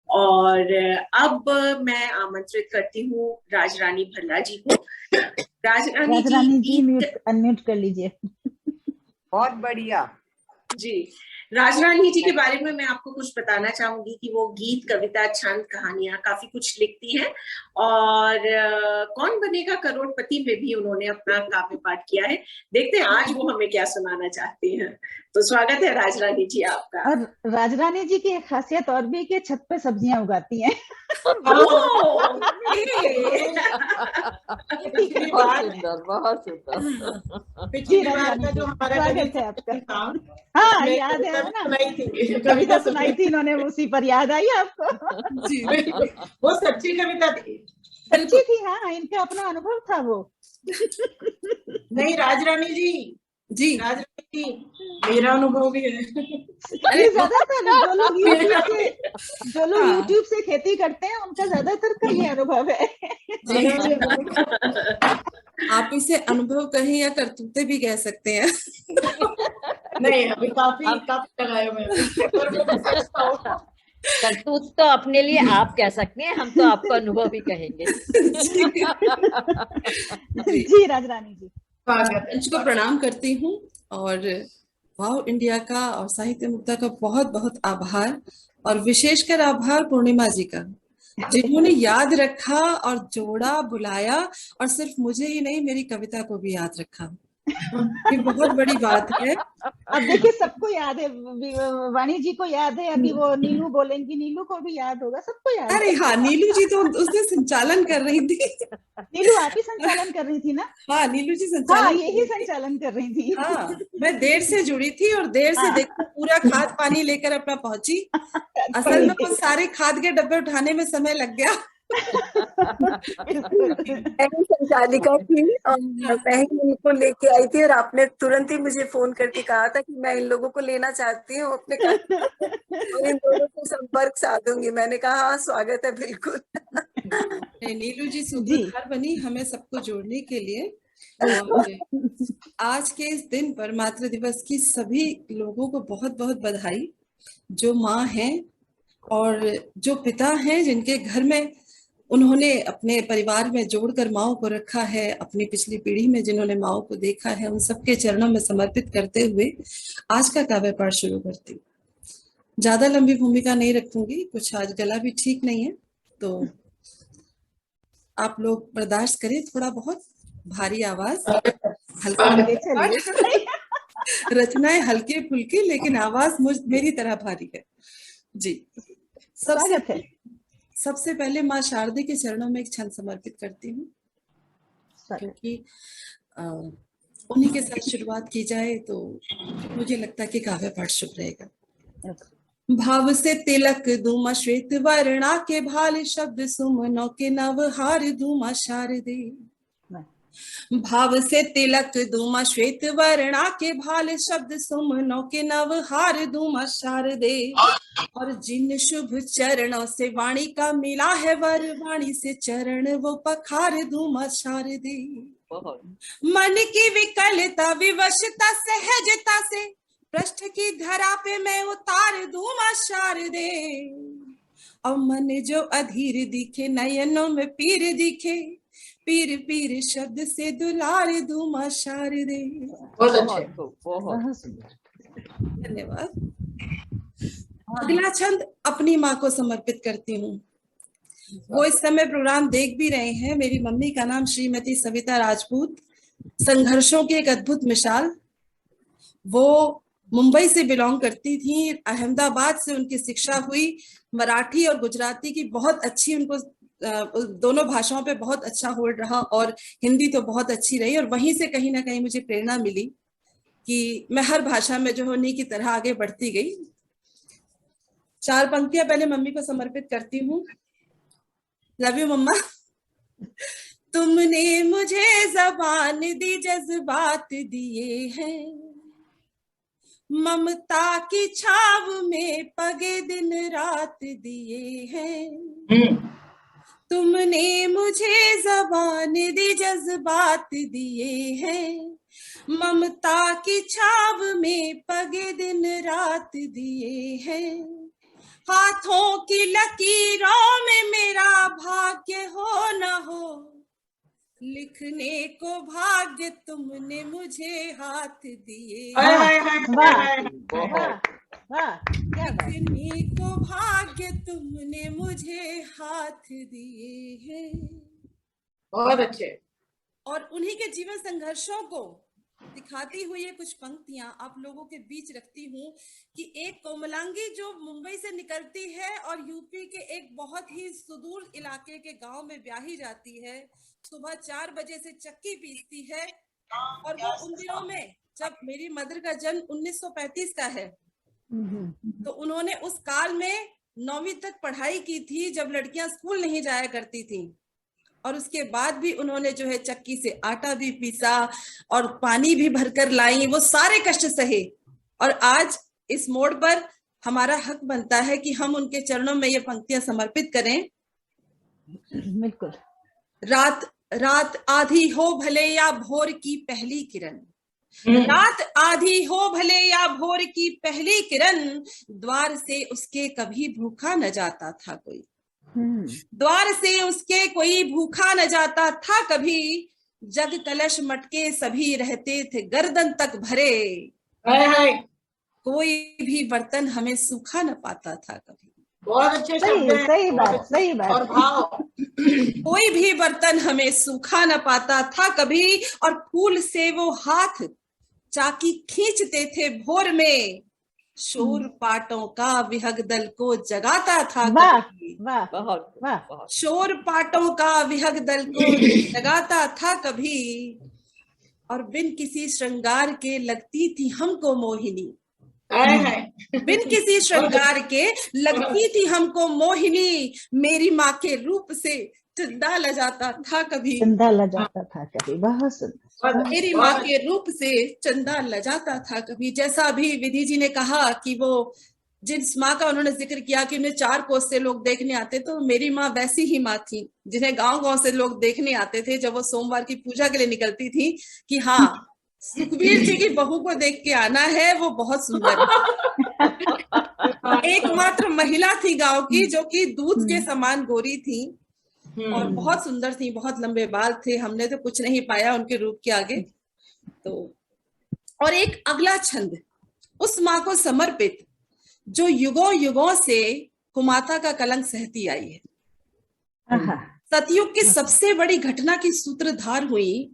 और अब मैं आमंत्रित करती हूँ राजरानी भल्ला जी को। राजरानी जी राजरानी जी गीत अनम्यूट कर लीजिए। बहुत बढ़िया जी। राजरानी जी के बारे में मैं आपको कुछ बताना चाहूंगी कि वो गीत, कविता, छंद, कहानियां काफी कुछ लिखती हैं और कौन बनेगा करोड़पति में भी उन्होंने अपना काव्य पाठ किया है। देखते हैं आज वो हमें क्या सुनाना चाहती हैं। तो स्वागत है राजरानी जी आपका। और राजरानी जी की एक खासियत और भी कि छत पे सब्जियां उगाती हैं। पिछली बार बहुत सुंदर पिछली बार का जो हमारा स्वागत है आपका। था हाँ याद है ना, सुनाई थी कविता सुनाई थी इन्होंने, उसी पर याद आई आपको? जी वो सच्ची कविता थी, सच्ची थी। हाँ, इनका अपना अनुभव था वो। नहीं राजरानी जी राजरानी जी मेरा अनुभव भी है। ये ज्यादातर जो लोग यूट्यूब से खेती करते हैं उनका ज्यादातर का ये अनुभव है। आप इसे अनुभव कहें या करतूते भी कह सकते हैं। नहीं अभी काफी लगाए मैं करतूत तो अपने लिए आप कह सकते हैं, हम तो आपको अनुभव भी कहेंगे। जी राजरानी जी, मंच को प्रणाम करती हूँ और वाव इंडिया का और साहित्य मुक्ता का बहुत बहुत आभार, और विशेषकर आभार पूर्णिमा जी का, जिन्होंने याद रखा और जोड़ा, बुलाया, और सिर्फ मुझे ही नहीं मेरी कविता को भी याद रखा। ये बहुत बड़ी बात है। अब देखिए सबको याद है, वाणी जी को याद है, अभी वो नीलू बोलेंगी, नीलू को भी याद होगा, सबको याद है। अरे हाँ, नीलू जी तो उसने संचालन कर रही थी। नीलू आप ही संचालन कर रही थी ना? हाँ, नीलू जी संचालन। हाँ, यही संचालन कर रही थी। हाँ, मैं देर से जुड़ी थी और देर से देखो पूरा खाद पानी लेकर अपना पहुंची। असल में वो सारे खाद के डब्बे उठाने में समय लग गया। मैं ही संचालिका थी और मैं ही इनको लेके आई थी और आपने तुरंत ही मुझे फोन करके कहा था कि मैं इन लोगों को लेना चाहती हूँ अपने और इन दोनों से संपर्क साधूंगी। मैंने कहा हाँ स्वागत है बिल्कुल। नीलू जी सूत्रधार बनी हमें सबको जोड़ने के लिए। और आज के इस दिन पर, मातृ दिवस की, सभी लोगों को बहुत बहुत बधाई, जो माँ हैं और जो पिता हैं, जिनके घर में उन्होंने अपने परिवार में जोड़कर माओ को रखा है, अपनी पिछली पीढ़ी में जिन्होंने माओ को देखा है, उन सबके चरणों में समर्पित करते हुए आज का काव्य पाठ शुरू करती हूँ। ज्यादा लंबी भूमिका नहीं रखूंगी, कुछ आज गला भी ठीक नहीं है, तो आप लोग बर्दाश्त करें, थोड़ा बहुत भारी आवाज, हल्का रचनाएं हल्के फुल्के, लेकिन आवाज मेरी तरह भारी है जी। सबसे पहले माँ शारदे के चरणों में एक छंद समर्पित करती हूँ, क्योंकि उन्हीं के साथ शुरुआत की जाए तो मुझे लगता है कि काव्य पाठ शुभ रहेगा। भाव से तिलक दूमा श्वेत वर्णा के भाल, शब्द सुमनों के नवहार दूमा शारदे। भाव से तिलक दूमा श्वेत वर्णा के भाल, शब्द सुमनों के नवहार दूमा शारदे। और जिन शुभ चरणों से वाणी का मिला है वर, वाणी से चरण वो पखार दूमा शारदे। मन की विकलता विवशता सहजता से पृष्ठ की धरा पे मैं उतार दूमा शारदे। और मन जो अधीर दिखे, नयनों में पीर दिखे, पीर पीर शब्द से दुलार दूमा शारदे। धन्यवाद। अगला छंद अपनी माँ को समर्पित करती हूँ। वो इस समय प्रोग्राम देख भी रहे हैं। मेरी मम्मी का नाम श्रीमती सविता राजपूत, संघर्षों की एक अद्भुत मिसाल। वो मुंबई से बिलोंग करती थी, अहमदाबाद से उनकी शिक्षा हुई, मराठी और गुजराती की बहुत अच्छी, उनको दोनों भाषाओं पे बहुत अच्छा होल्ड रहा, और हिंदी तो बहुत अच्छी रही। और वहीं से कहीं ना कहीं मुझे प्रेरणा मिली कि मैं हर भाषा में जो उन्हीं की तरह आगे बढ़ती गई। 4 पंक्तियां पहले मम्मी को समर्पित करती हूँ। लव यू मम्मा। तुमने मुझे ज़बान दी, जज्बात दिए हैं, ममता की छाव में पगे दिन रात दिए हैं। तुमने मुझे ज़बान दी, जज्बात दिए हैं। ममता की छाव में पगे दिन रात दिए हैं। हाथों की लकीरों में मेरा भाग्य हो न हो, लिखने को भाग्य तुमने मुझे हाथ दिए। लिखने को भाग्य तुमने मुझे हाथ दिए हैं। बहुत अच्छे। और उन्हीं के जीवन संघर्षों को दिखाती हुई ये कुछ पंक्तियां आप लोगों के बीच रखती हूँ कि एक कोमलांगी जो मुंबई से निकलती है और यूपी के एक बहुत ही सुदूर इलाके के गांव में ब्याही जाती है, सुबह 4 बजे से चक्की पीसती है। और वो उन दिनों में, जब मेरी मदर का जन्म 1935 का है, तो उन्होंने उस काल में 9वीं तक पढ़ाई की थी, जब लड़कियां स्कूल नहीं जाया करती थी। और उसके बाद भी उन्होंने जो है चक्की से आटा भी पीसा और पानी भी भरकर लाई, वो सारे कष्ट सहे। और आज इस मोड़ पर हमारा हक बनता है कि हम उनके चरणों में ये पंक्तियां समर्पित करें। बिल्कुल। रात रात आधी हो भले या भोर की पहली किरण, रात आधी हो भले या भोर की पहली किरण, द्वार से उसके कभी भूखा न जाता था कोई। द्वार से उसके कोई भूखा न जाता था कभी, जग कलश मटके सभी रहते थे गर्दन तक भरे। कोई भी बर्तन हमें सूखा न पाता था कभी। बहुत अच्छे शब्द हैं। सही बात, सही बात। और भाव। कोई भी बर्तन हमें सूखा न पाता था कभी, और फूल से वो हाथ चाकी खींचते थे भोर में, शोर पाटों का विहग दल को जगाता था कभी। वाह, बहुत वाह। शोर पाटों का विहग दल को जगाता था कभी, और बिन किसी श्रृंगार के लगती थी हमको मोहिनी। बिन किसी श्रृंगार के लगती थी हमको मोहिनी, मेरी माँ के रूप से चंदा लजाता था कभी। चंदा लजाता था कभी। बहुत सुंदर। मेरी माँ के रूप से चंदा लजाता था कभी। जैसा अभी विधि जी ने कहा कि वो जिस माँ का उन्होंने जिक्र किया कि उन्हें 4 कोस से लोग देखने आते, तो मेरी माँ वैसी ही माँ थी जिन्हें गांव-गांव से लोग देखने आते थे जब वो सोमवार की पूजा के लिए निकलती थी कि हाँ, सुखबीर जी की बहू को देख के आना है, वो बहुत सुंदर है। एकमात्र महिला थी गांव की जो कि दूध के समान गोरी थी और बहुत सुंदर थी, बहुत लंबे बाल थे। हमने तो कुछ नहीं पाया उनके रूप के आगे। तो और एक अगला छंद उस माँ को समर्पित जो युगों युगों से कुमाता का कलंक सहती आई है। सतयुग की सबसे बड़ी घटना की सूत्रधार हुई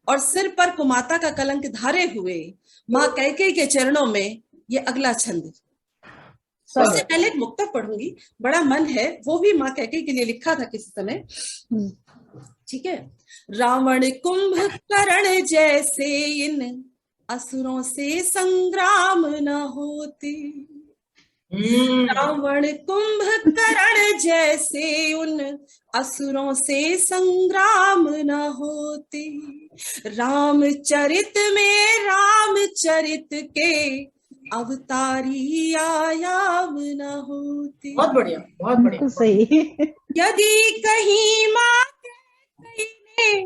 और सिर पर कुमाता का कलंक धारे हुए माँ कैकेयी के चरणों में ये अगला छंद। सबसे पहले एक मुक्तक पढ़ूंगी, बड़ा मन है, वो भी माँ कैकेयी के लिए लिखा था किसी समय। ठीक है। रावण कुंभकर्ण जैसे इन असुरों से संग्राम न होते, रावण कुंभकर्ण जैसे उन असुरों से संग्राम न होते, रामचरित में रामचरित के अवतारी आयाम न होते। बहुत बढ़िया, बहुत बढ़िया। सही। यदि कहीं माँ कैकेयी ने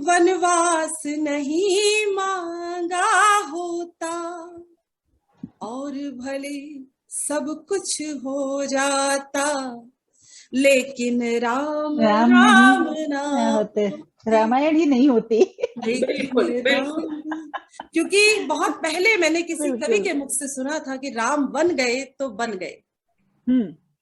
वनवास नहीं मांगा होता और भले सब कुछ हो जाता, लेकिन राम ना होते, रामायण ही नहीं होती। बिल्कुल, बिल्कुल। क्योंकि बहुत पहले मैंने किसी कवि के मुख से सुना था कि राम बन गए तो बन गए।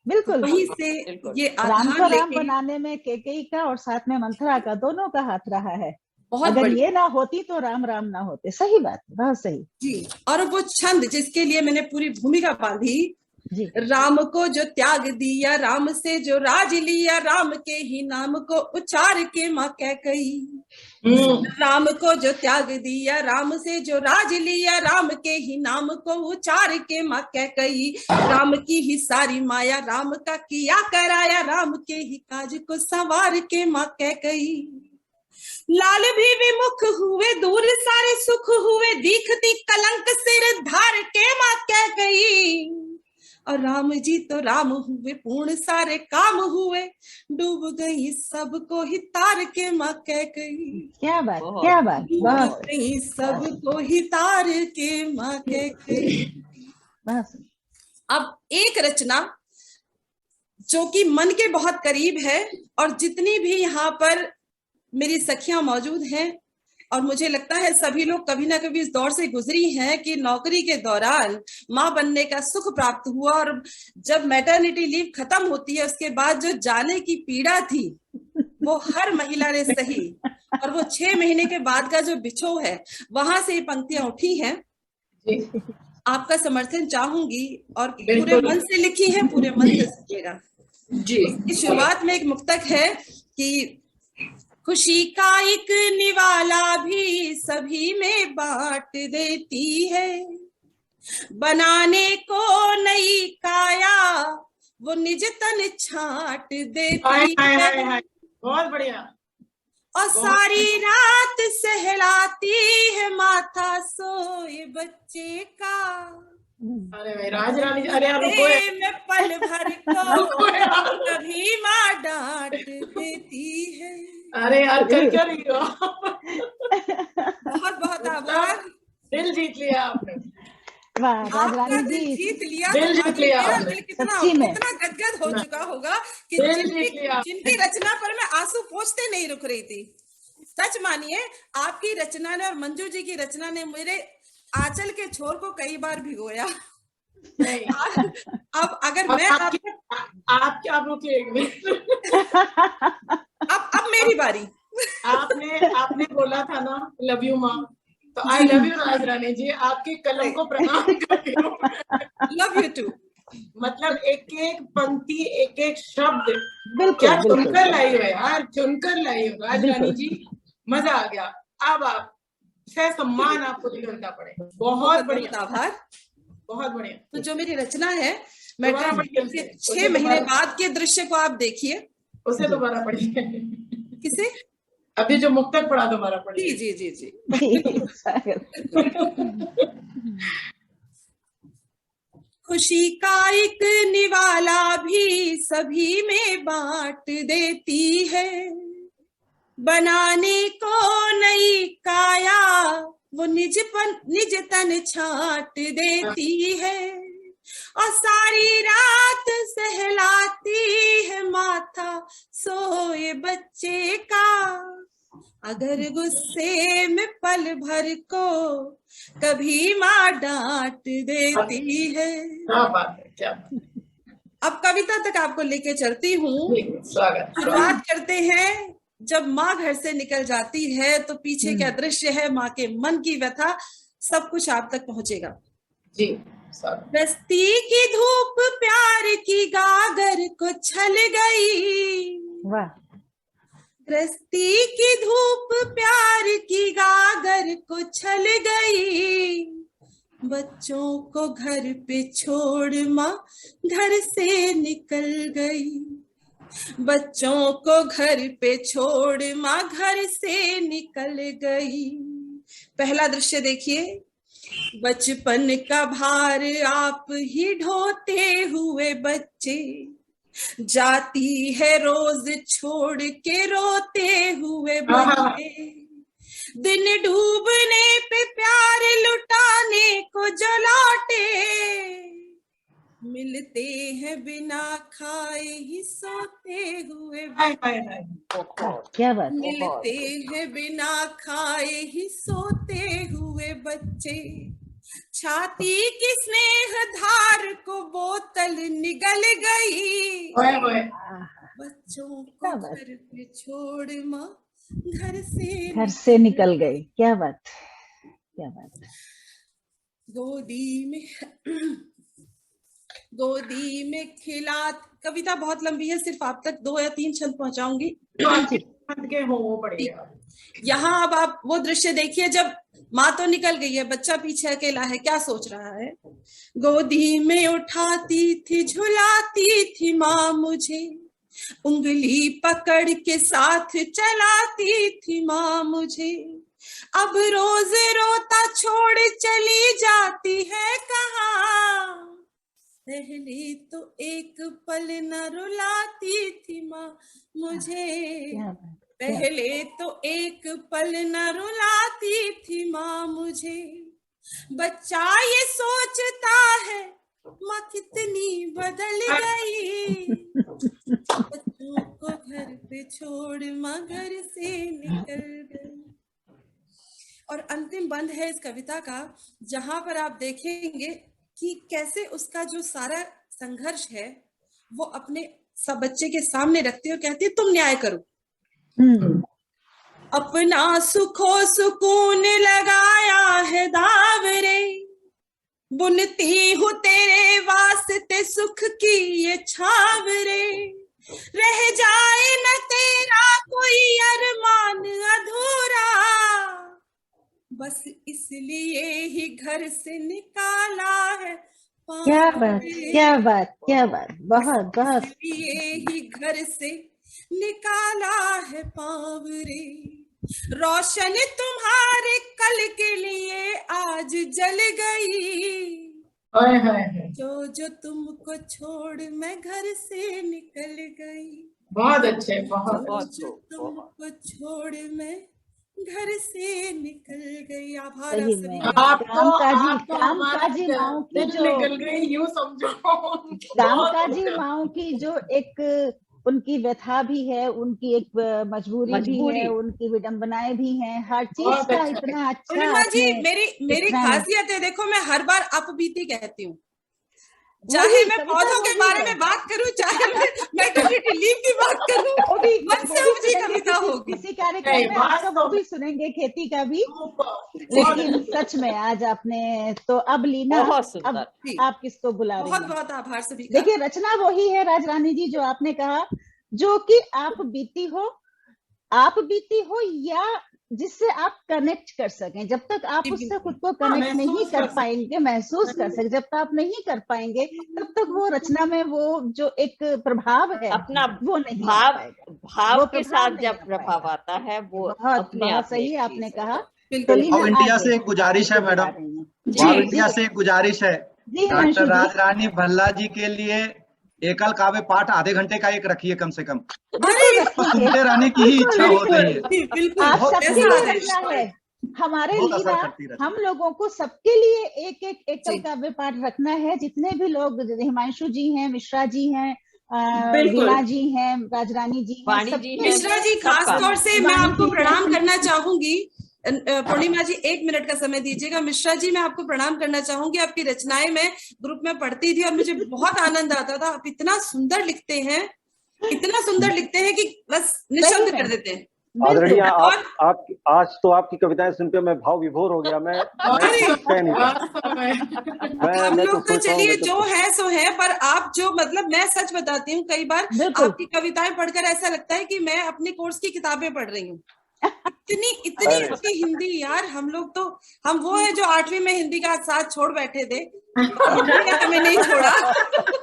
बिल्कुल। वहीं से ये राम को आधार राम बनाने में कैकेयी का और साथ में मंथरा का दोनों का हाथ रहा है। बहुत अगर ये ना होती तो राम राम ना होते। सही बात, बहुत सही जी। और वो छंद जिसके लिए मैंने पूरी भूमिका बांधी जी। राम को जो त्याग दिया, राम से जो राज लिया, राम के ही नाम को उचार के माँ कैकेयी। राम को जो त्याग दिया, राम से जो राज लिया, राम के ही नाम को उचार के माँ कैकेयी। राम की ही सारी माया, राम का किया कराया, राम के ही काज को संवार के माँ कैकेयी। लाल भी विमुख हुए, दूर सारे सुख हुए, दिखती कलंक सिर धार के माँ कह गई। और राम जी तो राम हुए, पूर्ण सारे काम हुए, डूब गई सबको ही तार के माँ कह गई। क्या बात, क्या बात, डूब गई सबको ही तार के माँ कह गई। बस अब एक रचना जो कि मन के बहुत करीब है, और जितनी भी यहाँ पर मेरी सखियां मौजूद हैं, और मुझे लगता है सभी लोग कभी ना कभी इस दौर से गुजरी हैं कि नौकरी के दौरान माँ बनने का सुख प्राप्त हुआ, और जब मैटरनिटी लीव खत्म होती है उसके बाद जो जाने की पीड़ा थी वो हर महिला ने सही, और वो 6 महीने के बाद का जो बिछो है, वहां से ये पंक्तियां उठी हैं। आपका समर्थन चाहूंगी, और पूरे मन से लिखी है, पूरे मन से सुनिएगा जी। इसकी शुरुआत में एक मुक्तक है कि खुशी का एक निवाला भी सभी में बांट देती है, बनाने को नई काया वो निज तन छाट देती है। बहुत बढ़िया। और सारी रात सहलाती है माथा सोए बच्चे का। अरे भाई राज रानी, अरे में पल भर को कभी माँ डांट देती है। अरे यार कर क्या रही हो? बहुत बहुत आभार। दिल जीत लिया आपने। वाह राजरानी जी, जीत लिया। दिल जीत लिया दिल कितना गदगद हो चुका होगा कि जिनकी रचना पर मैं आंसू पोंछते नहीं रुक रही थी। सच मानिए, आपकी रचना ने और मंजू जी की रचना ने मेरे आंचल के छोर को कई बार भिगोया। अब अगर मैं आप रुकिए एक मिनट। अब मेरी बारी। आपने बोला था ना लव यू माँ, तो आई लव यू राज रानी जी, आपके कलम को प्रणाम करती हूँ। Love you too. मतलब एक एक पंक्ति, एक एक शब्द क्या चुनकर लाई हो यार, चुनकर लाई हो राज रानी जी, मजा आ गया। अब आप सम्मान आपको दिखाना पड़े। बहुत बढ़िया, आभार, बहुत बढ़िया। तो जो मेरी रचना है, मैं 6 महीने बाद के दृश्य को आप देखिए। उसे दोबारा पढ़िए। किसे? अभी जो मुक्तक पढ़ा दोबारा पढ़िए। जी जी जी। खुशी का एक निवाला भी सभी में बांट देती है, बनाने को नई काया वो निज तन छाट देती है। और सारी रात सहलाती है माथा सोए बच्चे का, अगर गुस्से में पल भर को कभी माँ डांट देती है। क्या बात है, क्या बात है। अब कविता तक आपको लेके चलती हूँ। स्वागत। शुरुआत करते हैं, जब माँ घर से निकल जाती है तो पीछे क्या दृश्य है, माँ के मन की व्यथा, सब कुछ आप तक पहुंचेगा जी। रस्ती की धूप प्यार की गागर को छल गई। वाह। रस्ती की धूप प्यार की गागर को छल गई, बच्चों को घर पे छोड़ माँ घर से निकल गई। बच्चों को घर पे छोड़ माँ घर से निकल गई। पहला दृश्य देखिए, बचपन का भार आप ही ढोते हुए बच्चे, जाती है रोज छोड़ के रोते हुए बच्चे। दिन डूबने पे प्यार लुटाने को जो लौटे, मिलते हैं बिना खाए ही सोते हुए बच्चे। क्या बात। मिलते हैं बिना खाए ही सोते हुए बच्चे। छाती की स्नेह धार को बोतल निगल गई, बच्चों को घर पे छोड़ माँ घर से निकल गई। क्या बात, क्या बात। गोदी में खिला। कविता बहुत लंबी है, सिर्फ आप तक 2 या 3 छंद पहुंचाऊंगी। यहाँ अब आप वो दृश्य देखिए, जब माँ तो निकल गई है, बच्चा पीछे अकेला है, क्या सोच रहा है। गोदी में उठाती थी झुलाती थी माँ मुझे, उंगली पकड़ के साथ चलाती थी माँ मुझे, अब रोज रोता छोड़ चली जाती है कहाँ। पहले तो एक पल न रुलाती थी माँ मुझे, पहले तो एक पल न रुलाती थी माँ मुझे। बच्चा ये सोचता है माँ कितनी बदल गई, बच्चों को घर पे छोड़ माँ घर से निकल गई। और अंतिम बंद है इस कविता का, जहां पर आप देखेंगे कि कैसे उसका जो सारा संघर्ष है वो अपने सब बच्चे के सामने रखती है और कहती है तुम न्याय करो। अपना सुखो सुकून लगाया है दाव रे, बुनती हूँ तेरे वास्ते सुख की ये छाव रे, रह जाए न तेरा कोई अरमान अधूरा, बस इसलिए ही घर से निकाला है। क्या बात, क्या बात, क्या बात, बहुत बहुत। इसलिए ही घर से निकाला है पावरे, रोशन तुम्हारे कल के लिए आज जल गई, जो तुमको छोड़ मैं घर से निकल गई। बहुत अच्छे, बहुत जो तुमको छोड़ मैं घर से निकल गई। आभार आप सभी का। कामकाजी माओ की जो निकल गई यूं समझो, कामकाजी माओ की जो एक उनकी व्यथा भी है, उनकी एक मजबूरी भी है, उनकी विडंबनाएं भी हैं, हर चीज का इतना अच्छा। पूर्णिमा जी, मेरी खासियत है, देखो मैं हर बार अपबीती कहती हूँ, चाहे मैं पौधों के बारे में बात करूं, चाहे मैं मैटरनिटी लीव की बात करूं, मन से उपजी कविता होगी। इसी कार्यक्रम में आपका वो भी सुनेंगे, खेती का भी। लेकिन सच में आज आपने तो, अब लीना अब आप किसको बुला रही हैं? बहुत बहुत आभार सभी का। देखिए रचना वही है राजरानी जी जो आपने कहा, जो कि आप बीती हो या जिससे आप कनेक्ट कर सकें। जब तक आप उससे खुद को कनेक्ट नहीं कर पाएंगे, महसूस कर सके, जब तक आप नहीं कर पाएंगे तब तक वो रचना में वो जो एक प्रभाव है अपना वो नहीं भाव के साथ जब प्रभाव आता है वो बहुत सही आपने कहा। तो इंडिया से एक गुजारिश है मैडम, इंडिया से एक गुजारिश है, डॉक्टर राजरानी भल्ला जी के लिए एकल काव्य पाठ आधे घंटे का एक रखिए कम से कम, सुनते रहने की ही इच्छा होती है। आप सबके लिए रखना है, हमारे लिए, हम लोगों को सबके लिए एक एकल काव्य पाठ रखना है। जितने भी लोग, हिमांशु जी हैं, मिश्रा जी हैं, वीणा जी हैं, राजरानी जी हैं, मिश्रा जी खास तौर से मैं आपको प्रणाम करना चाहूंगी। पूर्णिमा जी 1 मिनट का समय दीजिएगा। मिश्रा जी मैं आपको प्रणाम करना चाहूंगी, आपकी रचनाएं मैं ग्रुप में पढ़ती थी और मुझे बहुत आनंद आता था। आप इतना सुंदर लिखते हैं, इतना सुंदर लिखते हैं कि बस निशब्द कर देते हैं। आदरणीय आप आज तो आपकी कविताएं सुनकर मैं भाव विभोर हो गया। मैं हम लोग तो चलिए जो है सो है, पर आप जो, मतलब मैं सच बताती हूँ, कई बार आपकी कविताएं पढ़कर ऐसा लगता है कि मैं अपने कोर्स की किताबें पढ़ रही हूँ। इतनी अच्छी हिंदी यार। हम लोग तो, हम वो है जो 8वीं में हिंदी का साथ छोड़ बैठे थे, हमें नहीं छोड़ा।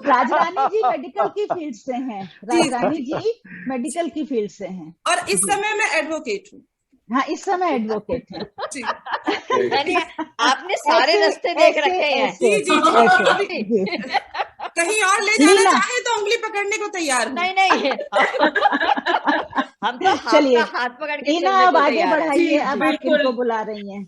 राजरानी जी मेडिकल की फील्ड से हैं, राजरानी जी मेडिकल की फील्ड से हैं, और इस समय मैं एडवोकेट हूँ। हाँ, इस समय एडवोकेट है। आपने सारे रास्ते देख रखे हैं। जी। कहीं और ले जाना चाहे तो उंगली पकड़ने को तैयार। नहीं हम तो हाथ पकड़ के लीना अब आगे बढ़ाइए, अब आप किनको बुला रही हैं?